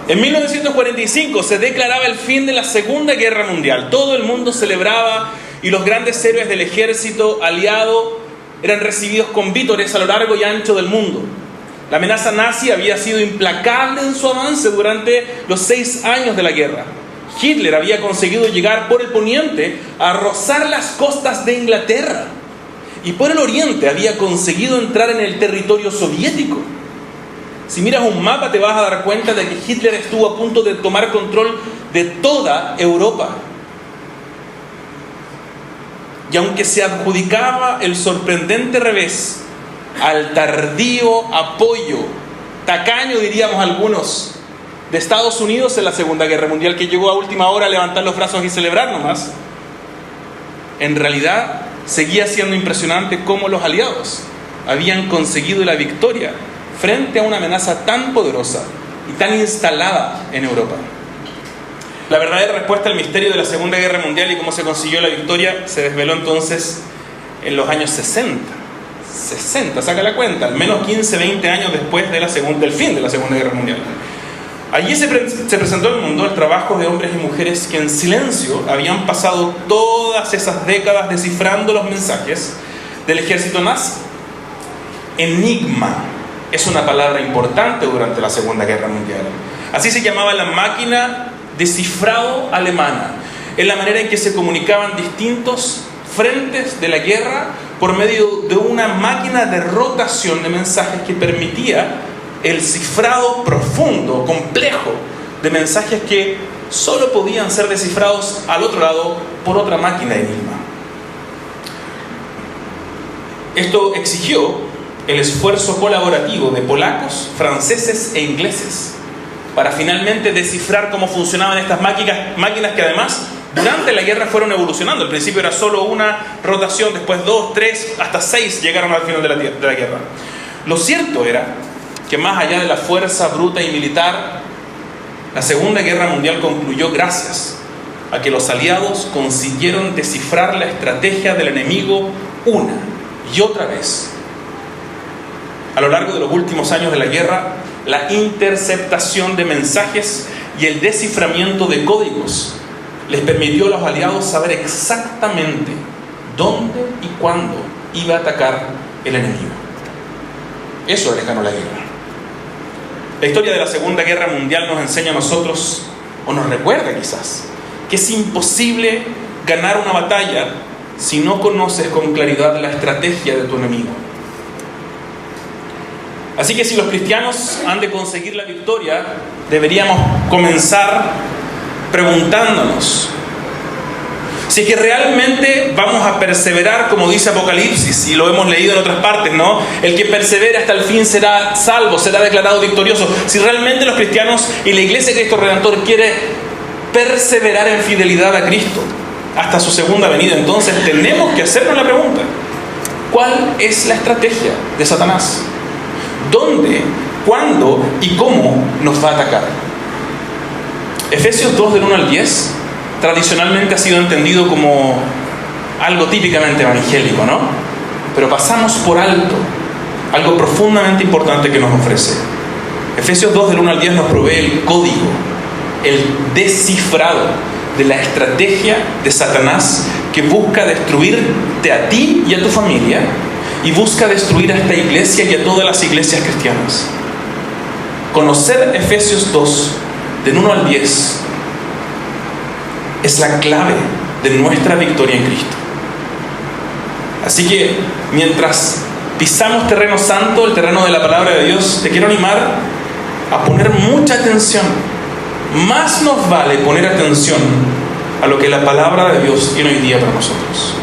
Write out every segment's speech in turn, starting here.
En 1945 se declaraba el fin de la Segunda Guerra Mundial. Todo el mundo celebraba y los grandes héroes del ejército aliado eran recibidos con vítores a lo largo y ancho del mundo. La amenaza nazi había sido implacable en su avance durante los 6 años de la guerra. Hitler había conseguido llegar por el poniente a rozar las costas de Inglaterra y por el oriente había conseguido entrar en el territorio soviético. Si miras un mapa te vas a dar cuenta de que Hitler estuvo a punto de tomar control de toda Europa. Y aunque se adjudicaba el sorprendente revés al tardío apoyo, tacaño diríamos algunos, de Estados Unidos en la Segunda Guerra Mundial, que llegó a última hora a levantar los brazos y celebrar nomás, en realidad seguía siendo impresionante cómo los aliados habían conseguido la victoria frente a una amenaza tan poderosa y tan instalada en Europa. La verdadera respuesta al misterio de la Segunda Guerra Mundial y cómo se consiguió la victoria se desveló entonces en los años 60, saca la cuenta, al menos 15, 20 años después del fin de la Segunda Guerra Mundial. Allí se presentó al mundo el trabajo de hombres y mujeres que en silencio habían pasado todas esas décadas descifrando los mensajes del ejército nazi. Enigma es una palabra importante durante la Segunda Guerra Mundial. Así se llamaba la máquina de cifrado alemana. Es la manera en que se comunicaban distintos frentes de la guerra por medio de una máquina de rotación de mensajes que permitía el cifrado profundo, complejo, de mensajes que solo podían ser descifrados al otro lado por otra máquina Enigma. Esto exigió el esfuerzo colaborativo de polacos, franceses e ingleses para finalmente descifrar cómo funcionaban estas máquinas que además durante la guerra fueron evolucionando. Al principio era solo una rotación, después 2, 3, hasta 6 llegaron al final de la guerra. Lo cierto era que más allá de la fuerza bruta y militar, la Segunda Guerra Mundial concluyó gracias a que los aliados consiguieron descifrar la estrategia del enemigo una y otra vez. A lo largo de los últimos años de la guerra, la interceptación de mensajes y el desciframiento de códigos les permitió a los aliados saber exactamente dónde y cuándo iba a atacar el enemigo. Eso les ganó la guerra. La historia de la Segunda Guerra Mundial nos enseña a nosotros, o nos recuerda quizás, que es imposible ganar una batalla si no conoces con claridad la estrategia de tu enemigo. Así que si los cristianos han de conseguir la victoria, deberíamos comenzar preguntándonos si es que realmente vamos a perseverar, como dice Apocalipsis, y lo hemos leído en otras partes, ¿no? El que persevera hasta el fin será salvo, será declarado victorioso. Si realmente los cristianos y la Iglesia de Cristo Redentor quiere perseverar en fidelidad a Cristo hasta su segunda venida, entonces tenemos que hacernos la pregunta: ¿cuál es la estrategia de Satanás? ¿Dónde, cuándo y cómo nos va a atacar? Efesios 2 del 1 al 10 tradicionalmente ha sido entendido como algo típicamente evangélico, ¿no? Pero pasamos por alto algo profundamente importante que nos ofrece. Efesios 2 del 1 al 10 nos provee el código, el descifrado de la estrategia de Satanás que busca destruirte a ti y a tu familia, y busca destruir a esta iglesia y a todas las iglesias cristianas. Conocer Efesios 2 del 1 al 10 es la clave de nuestra victoria en Cristo. Así que mientras pisamos terreno santo, el terreno de la palabra de Dios, te quiero animar a poner mucha atención. Más nos vale poner atención a lo que la palabra de Dios tiene hoy día para nosotros.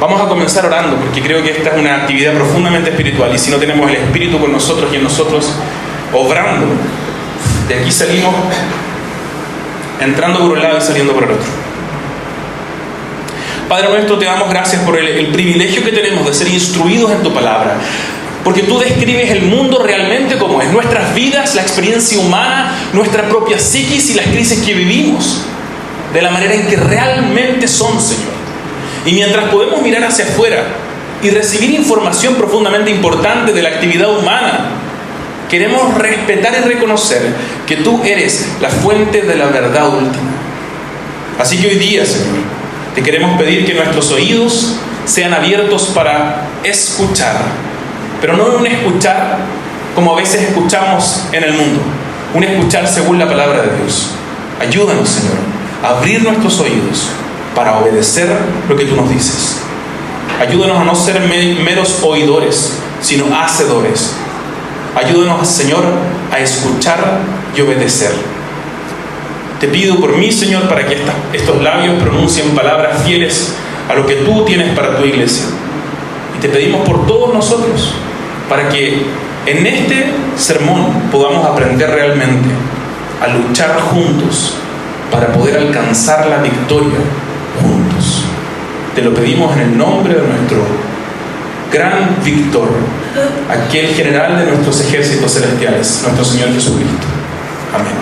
Vamos a comenzar orando, porque creo que esta es una actividad profundamente espiritual, y si no tenemos el Espíritu con nosotros y en nosotros obrando, de aquí salimos entrando por un lado y saliendo por el otro. Padre nuestro, te damos gracias por el privilegio que tenemos de ser instruidos en tu palabra, porque tú describes el mundo realmente como es, nuestras vidas, la experiencia humana, nuestra propia psiquis y las crisis que vivimos, de la manera en que realmente son, Señor. Y mientras podemos mirar hacia afuera y recibir información profundamente importante de la actividad humana Queremos respetar y reconocer que tú eres la fuente de la verdad última. Así que hoy día, Señor, te queremos pedir que nuestros oídos sean abiertos para escuchar, pero no un escuchar como a veces escuchamos en el mundo, un escuchar según la palabra de Dios. Ayúdanos, Señor, a abrir nuestros oídos para obedecer lo que tú nos dices. Ayúdanos a no ser meros oidores, sino hacedores. Ayúdanos, Señor, a escuchar y obedecer. Te pido por mí, Señor, para que estos labios pronuncien palabras fieles a lo que tú tienes para tu iglesia. Y te pedimos por todos nosotros, para que en este sermón podamos aprender realmente a luchar juntos para poder alcanzar la victoria juntos. Te lo pedimos en el nombre de nuestro gran Victor, aquel general de nuestros ejércitos celestiales, nuestro Señor Jesucristo. Amén.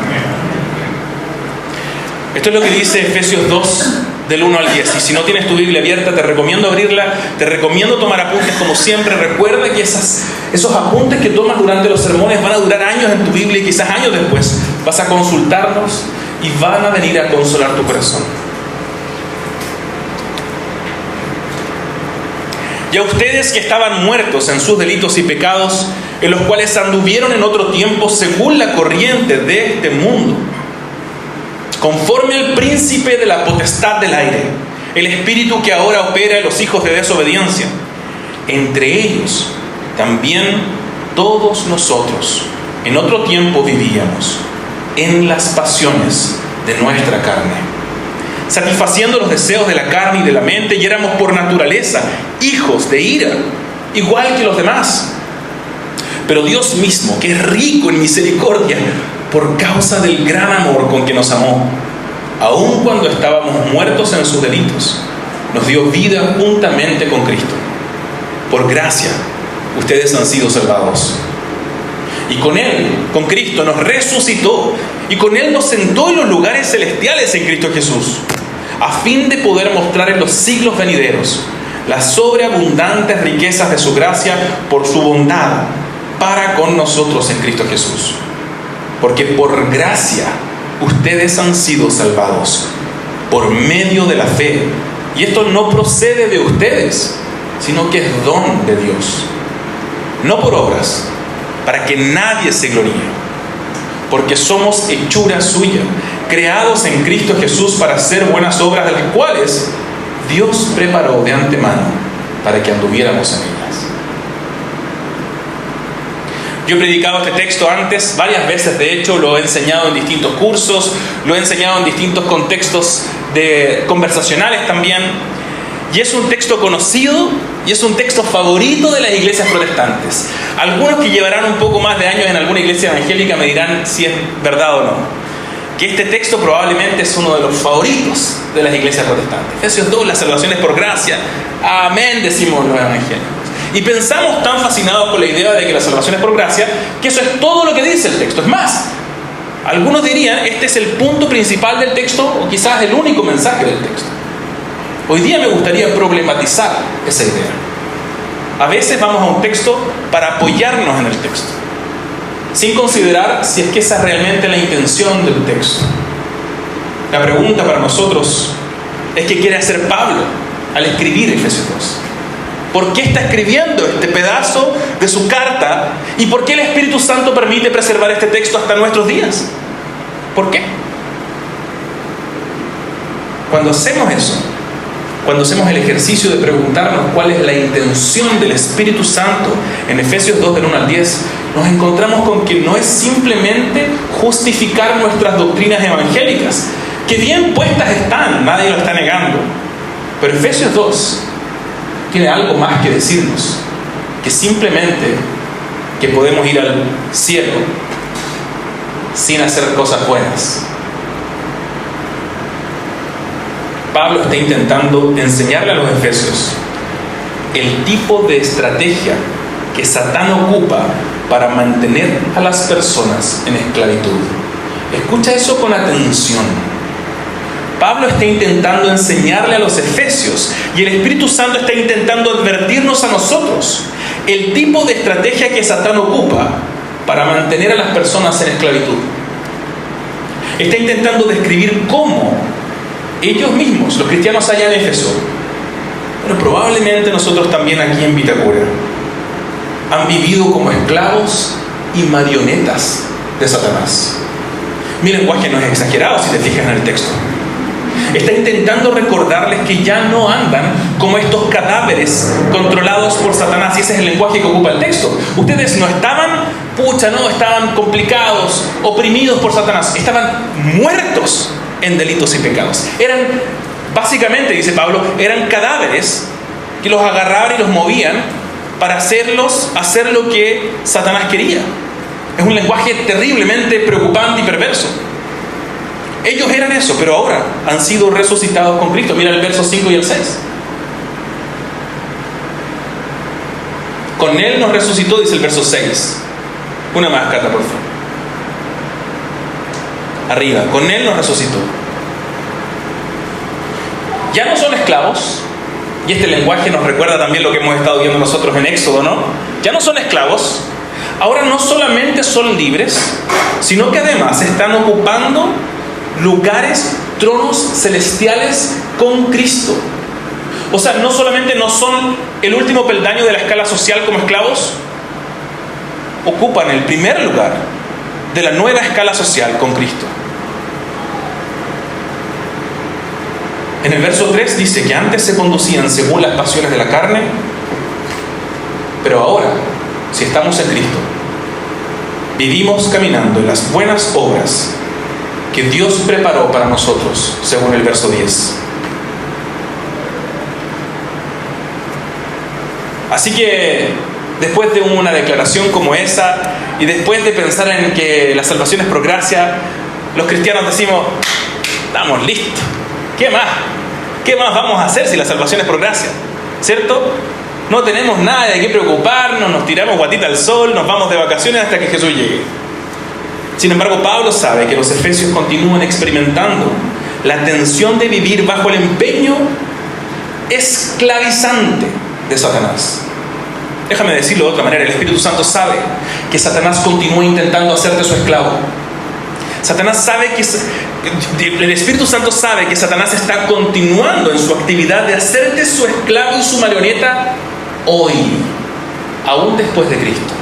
Esto es lo que dice Efesios 2, del 1 al 10. Y si no tienes tu Biblia abierta, te recomiendo abrirla, te recomiendo tomar apuntes como siempre. Recuerda que esos apuntes que tomas durante los sermones van a durar años en tu Biblia y quizás años después vas a consultarlos y van a venir a consolar tu corazón. Y a ustedes que estaban muertos en sus delitos y pecados, en los cuales anduvieron en otro tiempo según la corriente de este mundo, conforme al príncipe de la potestad del aire, el espíritu que ahora opera en los hijos de desobediencia. Entre ellos también todos nosotros en otro tiempo vivíamos en las pasiones de nuestra carne, satisfaciendo los deseos de la carne y de la mente, y éramos por naturaleza hijos de ira, igual que los demás. Pero Dios mismo, que es rico en misericordia, por causa del gran amor con que nos amó, aun cuando estábamos muertos en sus delitos, nos dio vida juntamente con Cristo. Por gracia, ustedes han sido salvados. Y con Él, con Cristo, nos resucitó, y con Él nos sentó en los lugares celestiales en Cristo Jesús, a fin de poder mostrar en los siglos venideros las sobreabundantes riquezas de su gracia por su bondad para con nosotros en Cristo Jesús. Porque por gracia ustedes han sido salvados por medio de la fe. Y esto no procede de ustedes, sino que es don de Dios, no por obras, para que nadie se gloríe. Porque somos hechura suya, creados en Cristo Jesús para hacer buenas obras, de las cuales Dios preparó de antemano para que anduviéramos en ellas. Yo he predicado este texto antes varias veces, de hecho lo he enseñado en distintos cursos, lo he enseñado en distintos contextos conversacionales también, y es un texto conocido y es un texto favorito de las iglesias protestantes. Algunos que llevarán un poco más de años en alguna iglesia evangélica me dirán si es verdad o no, que este texto probablemente es uno de los favoritos de las iglesias protestantes. Efesios 2, la salvación es por gracia. Amén, decimos los evangélicos. Y pensamos tan fascinados con la idea de que la salvación es por gracia, que eso es todo lo que dice el texto. Es más, algunos dirían, este es el punto principal del texto, o quizás el único mensaje del texto. Hoy día me gustaría problematizar esa idea. A veces vamos a un texto para apoyarnos en el texto, sin considerar si es que esa es realmente la intención del texto. La pregunta para nosotros es: ¿qué quiere hacer Pablo al escribir Efesios 2? ¿Por qué está escribiendo este pedazo de su carta? ¿Y por qué el Espíritu Santo permite preservar este texto hasta nuestros días? ¿Por qué? Cuando hacemos eso, cuando hacemos el ejercicio de preguntarnos cuál es la intención del Espíritu Santo en Efesios 2 del 1 al 10, nos encontramos con que no es simplemente justificar nuestras doctrinas evangélicas, que bien puestas están, nadie lo está negando, pero Efesios 2 tiene algo más que decirnos, que simplemente que podemos ir al cielo sin hacer cosas buenas. Pablo está intentando enseñarle a los efesios el tipo de estrategia que Satán ocupa para mantener a las personas en esclavitud. Escucha eso con atención. Pablo está intentando enseñarle a los efesios, y el Espíritu Santo está intentando advertirnos a nosotros el tipo de estrategia que Satán ocupa para mantener a las personas en esclavitud. Está intentando describir cómo ellos mismos, los cristianos allá en Éfeso, pero probablemente nosotros también aquí en Vitacura, han vivido como esclavos y marionetas de Satanás. Mi lenguaje no es exagerado si te fijas en el texto. Está intentando recordarles que ya no andan como estos cadáveres controlados por Satanás, y ese es el lenguaje que ocupa el texto. Ustedes no estaban, estaban complicados, oprimidos por Satanás, estaban muertos en delitos y pecados. Eran, básicamente, dice Pablo, eran cadáveres que los agarraban y los movían para hacer lo que Satanás quería. Es un lenguaje terriblemente preocupante y perverso. Ellos eran eso, pero ahora han sido resucitados con Cristo. Mira el verso 5 y el 6. Con Él nos resucitó, dice el verso 6. Una más, Cata, por favor. Arriba, con Él nos resucitó. Ya no son esclavos, y este lenguaje nos recuerda también lo que hemos estado viendo nosotros en Éxodo, ¿no? Ya no son esclavos, ahora no solamente son libres, sino que además están ocupando lugares, tronos celestiales con Cristo. O sea, no solamente no son el último peldaño de la escala social como esclavos, ocupan el primer lugar de la nueva escala social con Cristo. En el verso 3 dice que antes se conducían según las pasiones de la carne, pero ahora, si estamos en Cristo, vivimos caminando en las buenas obras que Dios preparó para nosotros, según el verso 10. Así que, después de una declaración como esa, y después de pensar en que la salvación es por gracia, los cristianos decimos, estamos listos. ¿Qué más? ¿Qué más vamos a hacer si la salvación es por gracia? ¿Cierto? No tenemos nada de qué preocuparnos, nos tiramos guatita al sol, nos vamos de vacaciones hasta que Jesús llegue. Sin embargo, Pablo sabe que los efesios continúan experimentando la tensión de vivir bajo el empeño esclavizante de Satanás. Déjame decirlo de otra manera, el Espíritu Santo sabe que Satanás continúa intentando hacerte su esclavo. El Espíritu Santo sabe que Satanás está continuando en su actividad de hacerte su esclavo y su marioneta hoy, aún después de Cristo.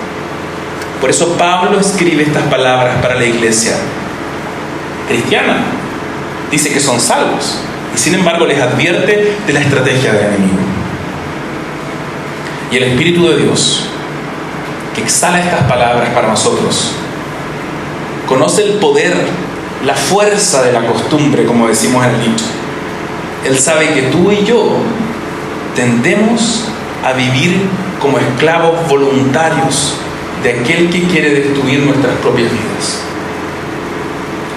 Por eso Pablo escribe estas palabras para la iglesia cristiana. Dice que son salvos y sin embargo les advierte de la estrategia del enemigo. Y el Espíritu de Dios, que exhala estas palabras para nosotros, conoce el poder, la fuerza de la costumbre, como decimos en el dicho. Él sabe que tú y yo tendemos a vivir como esclavos voluntarios de aquel que quiere destruir nuestras propias vidas.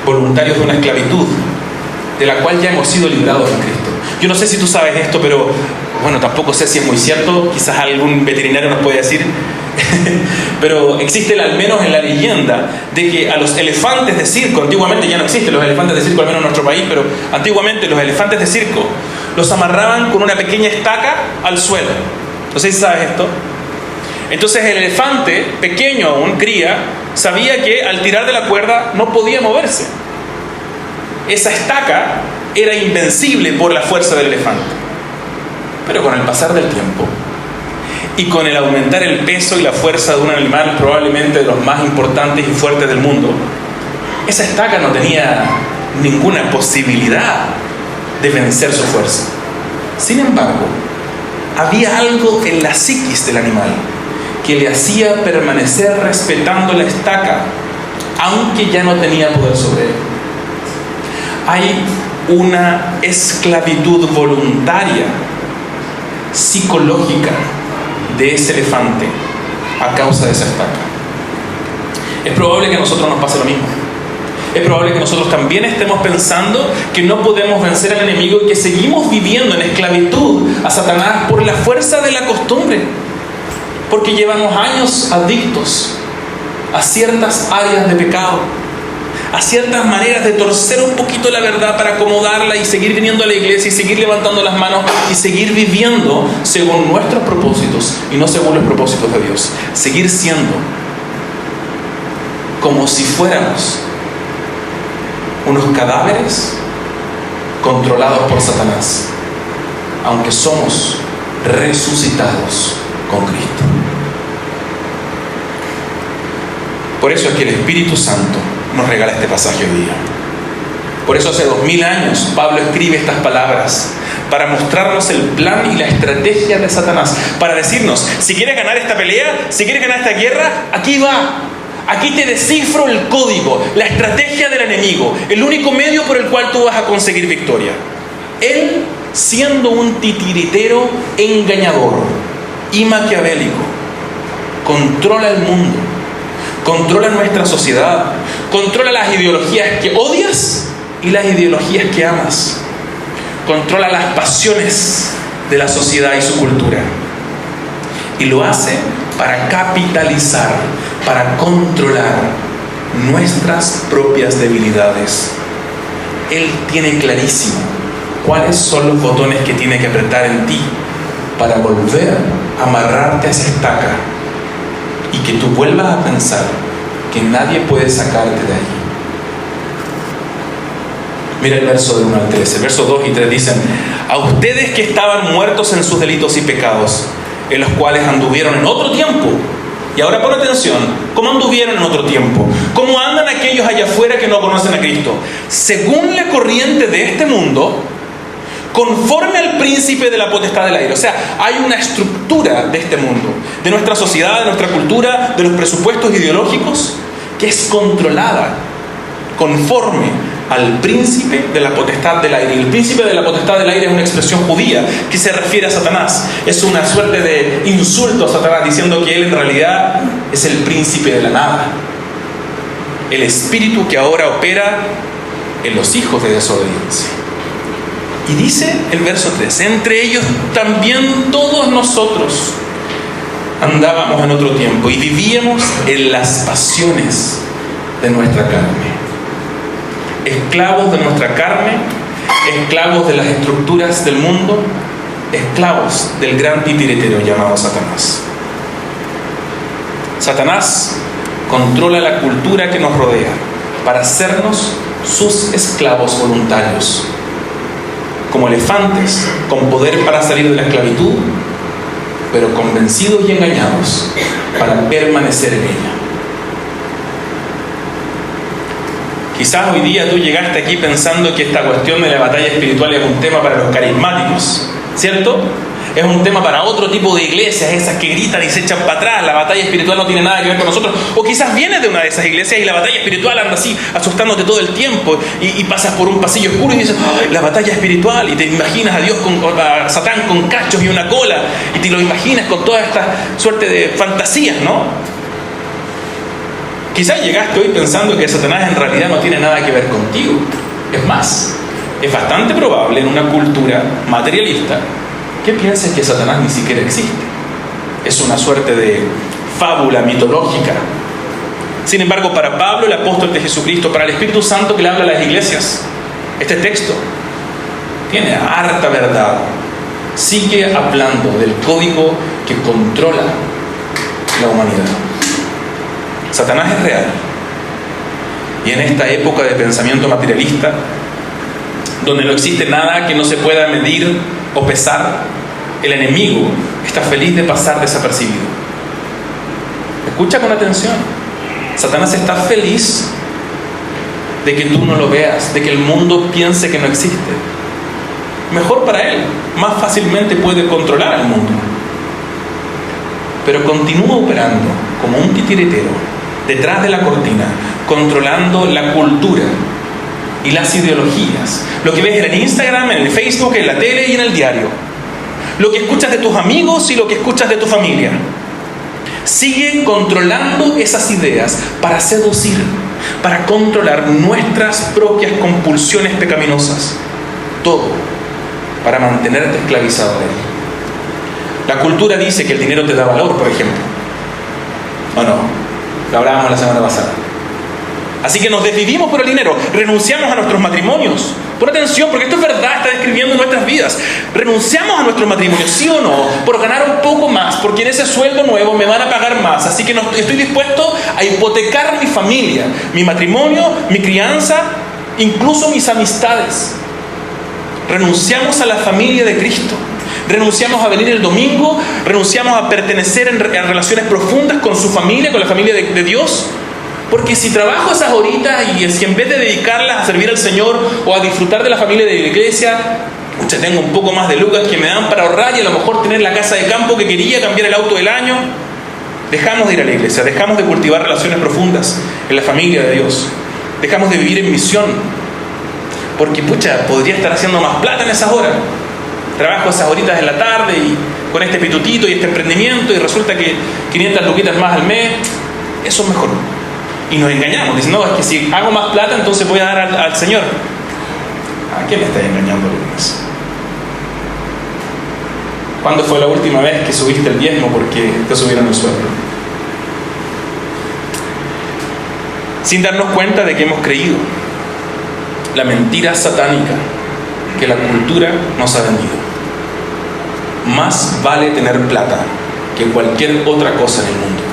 Voluntarios de una esclavitud de la cual ya hemos sido librados en Cristo. Yo no sé si tú sabes esto, pero bueno, tampoco sé si es muy cierto. Quizás algún veterinario nos puede decir. Pero existe al menos en la leyenda de que a los elefantes de circo, antiguamente ya no existen los elefantes de circo, al menos en nuestro país, pero antiguamente los elefantes de circo los amarraban con una pequeña estaca al suelo. No sé si sabes esto. Entonces el elefante, pequeño aún, cría, sabía que al tirar de la cuerda no podía moverse. Esa estaca era invencible por la fuerza del elefante. Pero con el pasar del tiempo y con el aumentar el peso y la fuerza de un animal probablemente de los más importantes y fuertes del mundo, esa estaca no tenía ninguna posibilidad de vencer su fuerza. Sin embargo, había algo en la psiquis del animal que le hacía permanecer respetando la estaca, aunque ya no tenía poder sobre él. Hay una esclavitud voluntaria, psicológica, de ese elefante a causa de esa estaca. Es probable que a nosotros nos pase lo mismo. Es probable que nosotros también estemos pensando que no podemos vencer al enemigo y que seguimos viviendo en esclavitud a Satanás por la fuerza de la costumbre, porque llevamos años adictos a ciertas áreas de pecado, a ciertas maneras de torcer un poquito la verdad para acomodarla y seguir viniendo a la iglesia y seguir levantando las manos y seguir viviendo según nuestros propósitos y no según los propósitos de Dios. Seguir siendo como si fuéramos unos cadáveres controlados por Satanás, aunque somos resucitados con Cristo. Por eso es que el Espíritu Santo nos regala este pasaje hoy día. Por eso hace 2000 años Pablo escribe estas palabras, para mostrarnos el plan y la estrategia de Satanás, para decirnos, si quieres ganar esta pelea, si quieres ganar esta guerra, aquí va. Aquí te descifro el código, la estrategia del enemigo, el único medio por el cual tú vas a conseguir victoria. Él, siendo un titiritero engañador y maquiavélico, controla el mundo, controla nuestra sociedad, controla las ideologías que odias y las ideologías que amas, controla las pasiones de la sociedad y su cultura, y lo hace para capitalizar, para controlar nuestras propias debilidades. Él tiene clarísimo cuáles son los botones que tiene que apretar en ti para volver a amarrarte a esa estaca y que tú vuelvas a pensar que nadie puede sacarte de allí. Mira el verso del 1 al 13. Versos 2 y 3 dicen: a ustedes que estaban muertos en sus delitos y pecados, en los cuales anduvieron en otro tiempo. Y ahora pon atención, ¿cómo anduvieron en otro tiempo? ¿Cómo andan aquellos allá afuera que no conocen a Cristo? Según la corriente de este mundo, conforme al príncipe de la potestad del aire. O sea, hay una estructura de este mundo, de nuestra sociedad, de nuestra cultura, de los presupuestos ideológicos, que es controlada conforme al príncipe de la potestad del aire. Y el príncipe de la potestad del aire es una expresión judía que se refiere a Satanás. Es una suerte de insulto a Satanás, diciendo que él en realidad es el príncipe de la nada, el espíritu que ahora opera en los hijos de desobediencia. Y dice el verso 3: entre ellos también todos nosotros andábamos en otro tiempo y vivíamos en las pasiones de nuestra carne, esclavos de nuestra carne, esclavos de las estructuras del mundo, esclavos del gran titiritero llamado Satanás. Satanás controla la cultura que nos rodea para hacernos sus esclavos voluntarios, como elefantes con poder para salir de la esclavitud, pero convencidos y engañados para permanecer en ella. Quizás hoy día tú llegaste aquí pensando que esta cuestión de la batalla espiritual es un tema para los carismáticos, ¿cierto? Es un tema para otro tipo de iglesias, esas que gritan y se echan para atrás. La batalla espiritual no tiene nada que ver con nosotros. O quizás vienes de una de esas iglesias y la batalla espiritual anda así, asustándote todo el tiempo, y pasas por un pasillo oscuro y dices: ¡ay, la batalla espiritual! Y te imaginas a Dios a Satán con cachos y una cola, y te lo imaginas con toda esta suerte de fantasías, ¿no? Quizás llegaste hoy pensando que Satanás en realidad no tiene nada que ver contigo. Es más, es bastante probable en una cultura materialista que pienses que Satanás ni siquiera existe. Es una suerte de fábula mitológica. Sin embargo, para Pablo, el apóstol de Jesucristo, para el Espíritu Santo que le habla a las iglesias, este texto tiene harta verdad. Sigue hablando del código que controla la humanidad. Satanás es real. Y en esta época de pensamiento materialista, donde no existe nada que no se pueda medir o pesar, el enemigo está feliz de pasar desapercibido. Escucha con atención. Satanás está feliz de que tú no lo veas, de que el mundo piense que no existe. Mejor para él, más fácilmente puede controlar al mundo. Pero continúa operando como un titiritero detrás de la cortina, controlando la cultura y las ideologías. Lo que ves en el Instagram, en el Facebook, en la tele y en el diario. Lo que escuchas de tus amigos y lo que escuchas de tu familia. Sigue controlando esas ideas para seducir, para controlar nuestras propias compulsiones pecaminosas. Todo para mantenerte esclavizado a él. La cultura dice que el dinero te da valor, por ejemplo. ¿O no? Lo hablábamos la semana pasada. Así que nos desvivimos por el dinero, renunciamos a nuestros matrimonios, Pon atención, porque esto es verdad, está describiendo nuestras vidas. Renunciamos a nuestro matrimonio, ¿sí o no? Por ganar un poco más, porque en ese sueldo nuevo me van a pagar más. Así que estoy dispuesto a hipotecar mi familia, mi matrimonio, mi crianza, incluso mis amistades. Renunciamos a la familia de Cristo. Renunciamos a venir el domingo, renunciamos a pertenecer en relaciones profundas con su familia, con la familia de Dios. Porque si trabajo esas horitas y si en vez de dedicarlas a servir al Señor o a disfrutar de la familia de la iglesia, tengo un poco más de lucas que me dan para ahorrar y a lo mejor tener la casa de campo que quería, cambiar el auto del año, dejamos de ir a la iglesia, dejamos de cultivar relaciones profundas en la familia de Dios, dejamos de vivir en misión, porque podría estar haciendo más plata en esas horas. Trabajo esas horitas en la tarde y con este pitutito y este emprendimiento y resulta que 500 luquitas más al mes, eso es mejor. Y nos engañamos, diciendo, no, es que si hago más plata entonces voy a dar al Señor. ¿A qué me estás engañando, Lucas? ¿Cuándo fue la última vez que subiste el diezmo porque te subieron el sueldo? Sin darnos cuenta de que hemos creído la mentira satánica que la cultura nos ha vendido. Más vale tener plata que cualquier otra cosa en el mundo.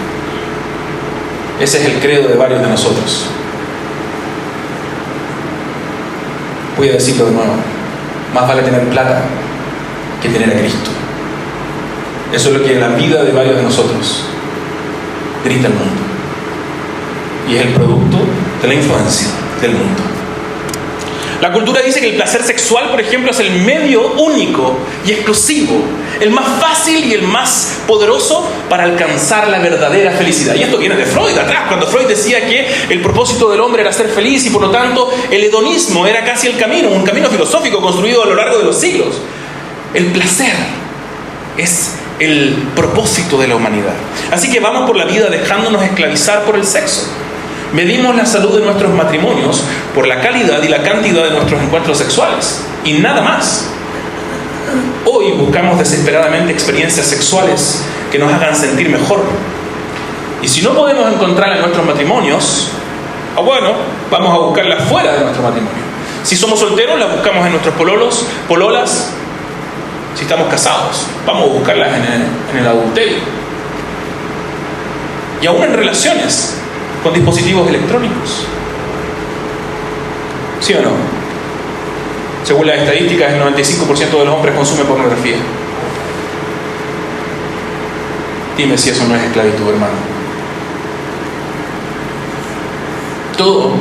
Ese es el credo de varios de nosotros. Voy a decirlo de nuevo. Más vale tener plata que tener a Cristo. Eso es lo que en la vida de varios de nosotros grita el mundo. Y es el producto de la influencia del mundo. La cultura dice que el placer sexual, por ejemplo, es el medio único y exclusivo, el más fácil y el más poderoso para alcanzar la verdadera felicidad. Y esto viene de Freud atrás, cuando Freud decía que el propósito del hombre era ser feliz y por lo tanto el hedonismo era casi el camino, un camino filosófico construido a lo largo de los siglos. El placer es el propósito de la humanidad. Así que vamos por la vida dejándonos esclavizar por el sexo. Medimos la salud de nuestros matrimonios por la calidad y la cantidad de nuestros encuentros sexuales y nada más. Hoy buscamos desesperadamente experiencias sexuales que nos hagan sentir mejor. Y si no podemos encontrarlas en nuestros matrimonios, vamos a buscarlas fuera de nuestro matrimonio. Si somos solteros, las buscamos en nuestros pololos, pololas. Si estamos casados, vamos a buscarlas en el adulterio. Y aún en relaciones con dispositivos electrónicos. ¿Sí o no? Según las estadísticas, el 95% de los hombres consume pornografía. Dime si eso no es esclavitud, hermano. Todo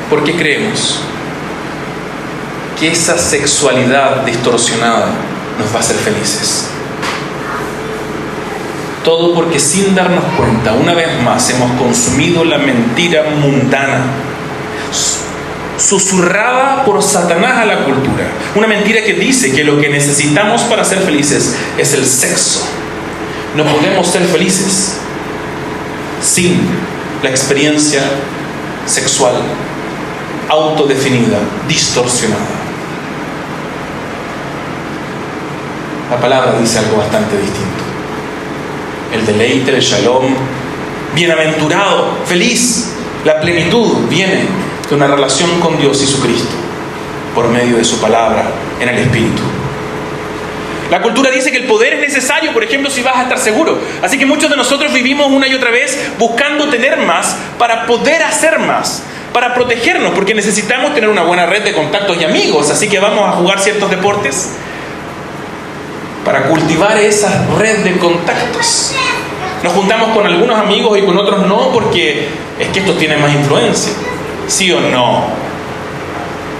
porque creemos que esa sexualidad distorsionada nos va a hacer felices. Todo porque sin darnos cuenta, una vez más, hemos consumido la mentira mundana, susurrada por Satanás a la cultura. Una mentira que dice que lo que necesitamos para ser felices es el sexo. No podemos ser felices sin la experiencia sexual autodefinida, distorsionada. La palabra dice algo bastante distinto. El deleite, el shalom, bienaventurado, feliz, la plenitud viene de una relación con Dios y su Cristo por medio de su palabra en el Espíritu. La cultura dice que el poder es necesario, por ejemplo, si vas a estar seguro. Así que muchos de nosotros vivimos una y otra vez buscando tener más para poder hacer más, para protegernos, porque necesitamos tener una buena red de contactos y amigos. Así que vamos a jugar ciertos deportes para cultivar esa red de contactos. Nos juntamos con algunos amigos y con otros no, porque es que estos tienen más influencia. ¿Sí o no?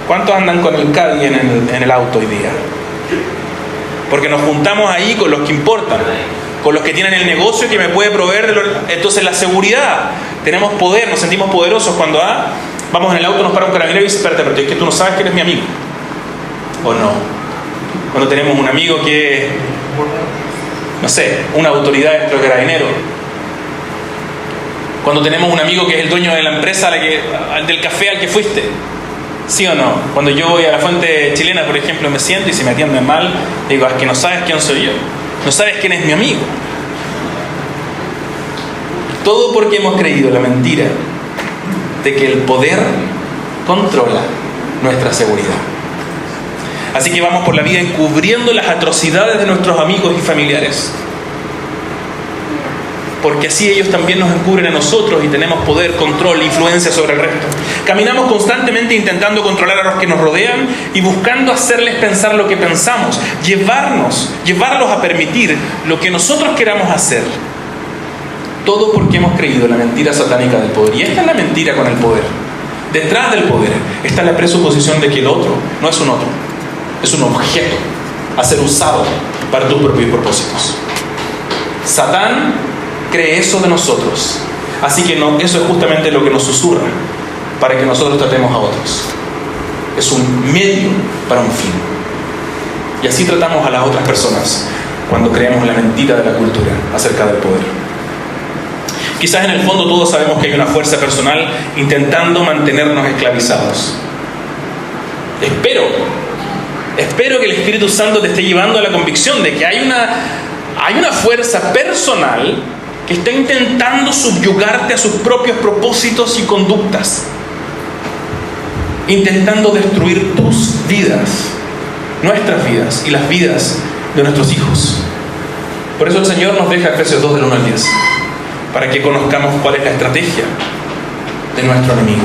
¿Cuántos andan con el Caddy en el auto hoy día? Porque nos juntamos ahí con los que importan, con los que tienen el negocio que me puede proveer entonces la seguridad. Tenemos poder, nos sentimos poderosos cuando vamos en el auto, nos para un carabinero y dice: espérate, pero es que tú no sabes que eres mi amigo. ¿O no? Cuando tenemos un amigo que, no sé, una autoridad dentro del carabinero. Cuando tenemos un amigo que es el dueño de la empresa del café al que fuiste. ¿Sí o no? Cuando yo voy a la fuente chilena, por ejemplo, me siento y si me atienden mal, digo: es que no sabes quién soy yo. No sabes quién es mi amigo. Todo porque hemos creído la mentira de que el poder controla nuestra seguridad. Así que vamos por la vida encubriendo las atrocidades de nuestros amigos y familiares, porque así ellos también nos encubren a nosotros y tenemos poder, control, influencia sobre el resto. Caminamos constantemente intentando controlar a los que nos rodean y buscando hacerles pensar lo que pensamos, llevarlos a permitir lo que nosotros queramos hacer. Todo porque hemos creído en la mentira satánica del poder. Y esta es la mentira con el poder. Detrás del poder está la presuposición de que el otro no es un otro, es un objeto a ser usado para tus propios propósitos. Satán cree eso de nosotros. Así que eso es justamente lo que nos susurra para que nosotros tratemos a otros. Es un medio para un fin. Y así tratamos a las otras personas cuando creemos la mentira de la cultura acerca del poder. Quizás en el fondo todos sabemos que hay una fuerza personal intentando mantenernos esclavizados. Espero que el Espíritu Santo te esté llevando a la convicción de que hay una fuerza personal que está intentando subyugarte a sus propios propósitos y conductas, intentando destruir tus vidas, nuestras vidas y las vidas de nuestros hijos. Por eso el Señor nos deja Efesios 2 del 1 al 10, para que conozcamos cuál es la estrategia de nuestro enemigo,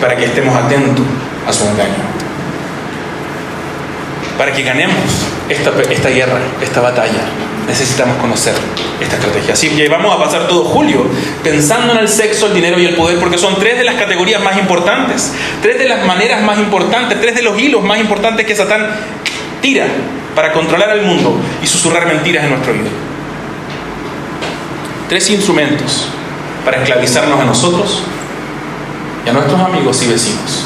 para que estemos atentos a su engaño, para que ganemos esta guerra, esta batalla. Necesitamos conocer esta estrategia. Así que vamos a pasar todo julio pensando en el sexo, el dinero y el poder, porque son 3 de las categorías más importantes, 3 de las maneras más importantes, 3 de los hilos más importantes que Satán tira para controlar al mundo y susurrar mentiras en nuestro oído. 3 instrumentos para esclavizarnos a nosotros y a nuestros amigos y vecinos.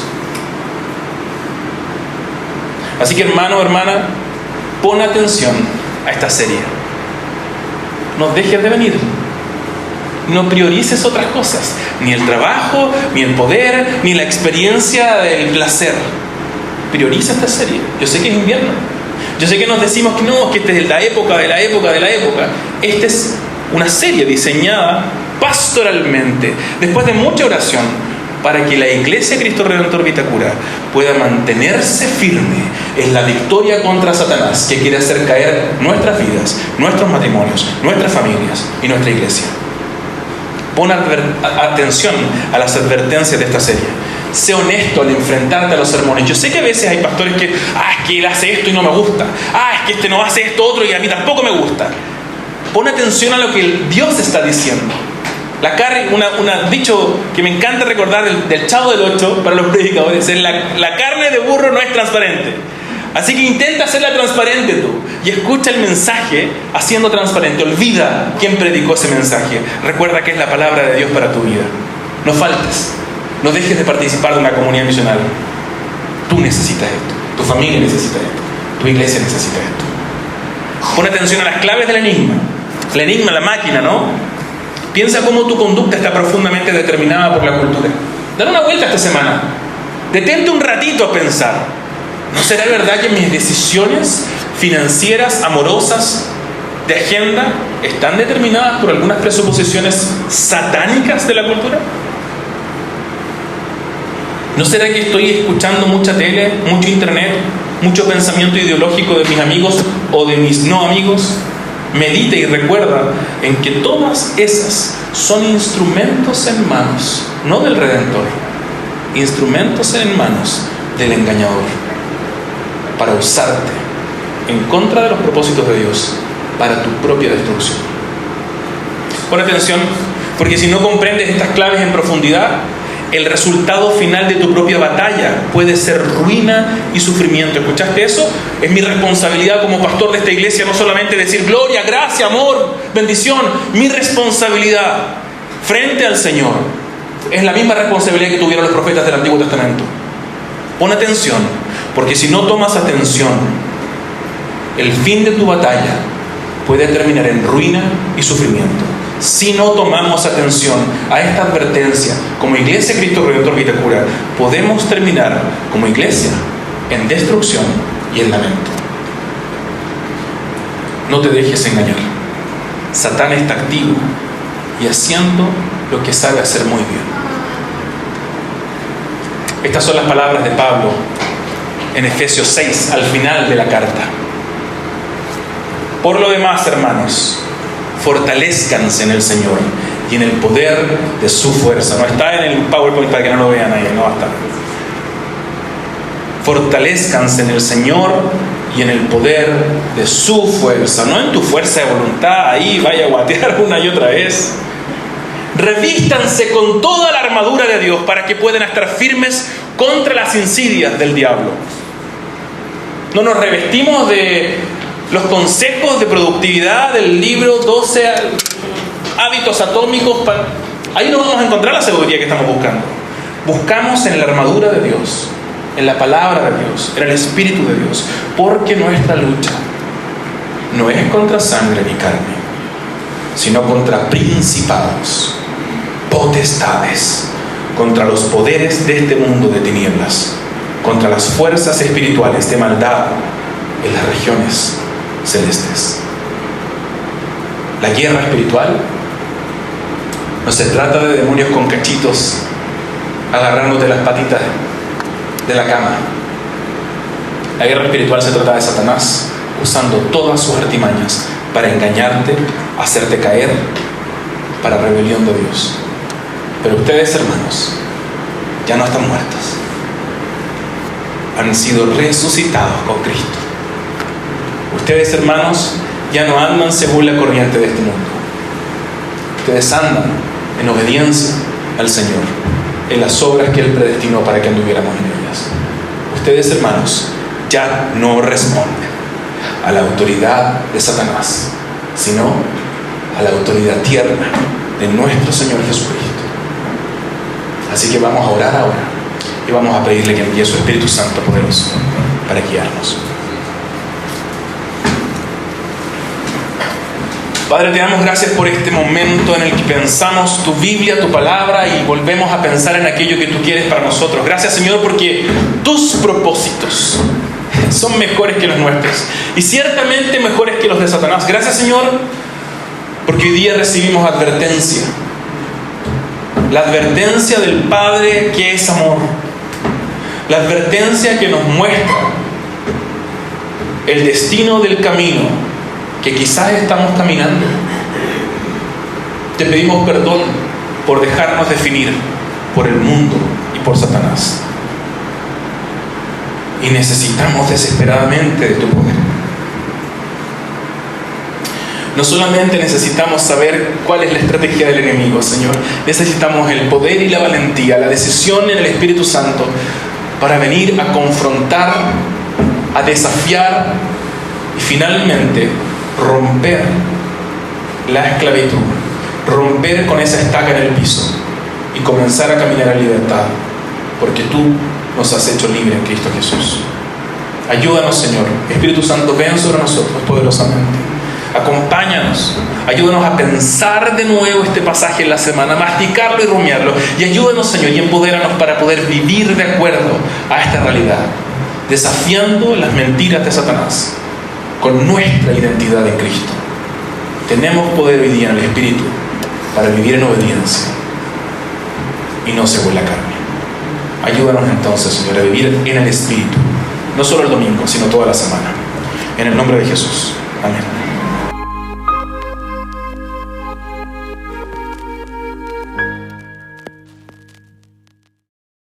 Así que hermano, hermana, pon atención a esta serie. No dejes de venir. No priorices otras cosas. Ni el trabajo, ni el poder, ni la experiencia del placer. Prioriza esta serie. Yo sé que es invierno. Yo sé que nos decimos que no, que esta es la época de la época de la época. Esta es una serie diseñada pastoralmente, después de mucha oración, para que la Iglesia Cristo Redentor Vitacura pueda mantenerse firme en la victoria contra Satanás, que quiere hacer caer nuestras vidas, nuestros matrimonios, nuestras familias y nuestra iglesia. Pon atención a las advertencias de esta serie. Sé honesto al enfrentarte a los sermones. Yo sé que a veces hay pastores que, es que él hace esto y no me gusta. Es que este no hace esto otro y a mí tampoco me gusta. Pon atención a lo que Dios está diciendo. La carne, un dicho que me encanta recordar del Chavo del Ocho para los predicadores, es la carne de burro no es transparente. Así que intenta hacerla transparente tú y escucha el mensaje haciendo transparente. Olvida quién predicó ese mensaje. Recuerda que es la palabra de Dios para tu vida. No faltes, no dejes de participar de una comunidad misional. Tú necesitas esto, tu familia necesita esto, tu iglesia necesita esto. Pon atención a las claves del enigma. El enigma, la máquina, ¿no? Piensa cómo tu conducta está profundamente determinada por la cultura. Dale una vuelta esta semana. Detente un ratito a pensar. ¿No será verdad que mis decisiones financieras, amorosas, de agenda, están determinadas por algunas presuposiciones satánicas de la cultura? ¿No será que estoy escuchando mucha tele, mucho internet, mucho pensamiento ideológico de mis amigos o de mis no amigos? Medita y recuerda en que todas esas son instrumentos en manos, no del Redentor, instrumentos en manos del engañador, para usarte en contra de los propósitos de Dios, para tu propia destrucción. Pon atención, porque si no comprendes estas claves en profundidad, el resultado final de tu propia batalla puede ser ruina y sufrimiento. ¿Escuchaste eso? Es mi responsabilidad como pastor de esta iglesia no solamente decir gloria, gracia, amor, bendición. Mi responsabilidad frente al Señor es la misma responsabilidad que tuvieron los profetas del Antiguo Testamento. Pon atención, porque si no tomas atención, el fin de tu batalla puede terminar en ruina y sufrimiento. Si no tomamos atención a esta advertencia, como Iglesia Cristo Redentor Vitacura, podemos terminar como iglesia en destrucción y en lamento. No te dejes engañar. Satán está activo y haciendo lo que sabe hacer muy bien. Estas son las palabras de Pablo en Efesios 6, al final de la carta. Por lo demás, hermanos, fortalezcanse en el Señor y en el poder de su fuerza. No está en el PowerPoint para que no lo vean ahí, no va a estar. Fortalezcanse en el Señor y en el poder de su fuerza, no en tu fuerza de voluntad, ahí vaya a guatear una y otra vez. Revístanse con toda la armadura de Dios para que puedan estar firmes contra las insidias del diablo. No nos revestimos de los consejos de productividad del libro 12 hábitos atómicos. Ahí no vamos a encontrar la sabiduría que estamos buscando. Buscamos en la armadura de Dios, en la palabra de Dios, en el Espíritu de Dios, porque nuestra lucha no es contra sangre ni carne, sino contra principados, potestades, contra los poderes de este mundo de tinieblas, contra las fuerzas espirituales de maldad en las regiones celestes. La guerra espiritual no se trata de demonios con cachitos agarrándote las patitas de la cama. La guerra espiritual se trata de Satanás usando todas sus artimañas para engañarte, hacerte caer, para rebelión de Dios. Pero ustedes, hermanos, ya no están muertos, han sido resucitados con Cristo. Ustedes, hermanos, ya no andan según la corriente de este mundo. Ustedes andan en obediencia al Señor, en las obras que Él predestinó para que anduviéramos en ellas. Ustedes, hermanos, ya no responden a la autoridad de Satanás, sino a la autoridad tierna de nuestro Señor Jesucristo. Así que vamos a orar ahora y vamos a pedirle que envíe su Espíritu Santo poderoso para guiarnos. Padre, te damos gracias por este momento en el que pensamos tu Biblia, tu palabra, y volvemos a pensar en aquello que tú quieres para nosotros. Gracias, Señor, porque tus propósitos son mejores que los nuestros y ciertamente mejores que los de Satanás. Gracias, Señor, porque hoy día recibimos advertencia. La advertencia del Padre que es amor. La advertencia que nos muestra el destino del camino que quizás estamos caminando. Te pedimos perdón por dejarnos definir por el mundo y por Satanás. Y necesitamos desesperadamente de tu poder. No solamente necesitamos saber cuál es la estrategia del enemigo, Señor. Necesitamos el poder y la valentía, la decisión en el Espíritu Santo para venir a confrontar, a desafiar y finalmente romper la esclavitud, romper con esa estaca en el piso y comenzar a caminar en libertad, porque tú nos has hecho libres en Cristo Jesús. Ayúdanos, Señor. Espíritu Santo, ven sobre nosotros poderosamente. Acompáñanos, ayúdanos a pensar de nuevo este pasaje en la semana, masticarlo y rumiarlo, y ayúdanos, Señor, y empodéranos para poder vivir de acuerdo a esta realidad, desafiando las mentiras de Satanás con nuestra identidad en Cristo. Tenemos poder hoy día en el Espíritu para vivir en obediencia y no según la carne. Ayúdanos entonces, Señor, a vivir en el Espíritu, no solo el domingo, sino toda la semana. En el nombre de Jesús. Amén.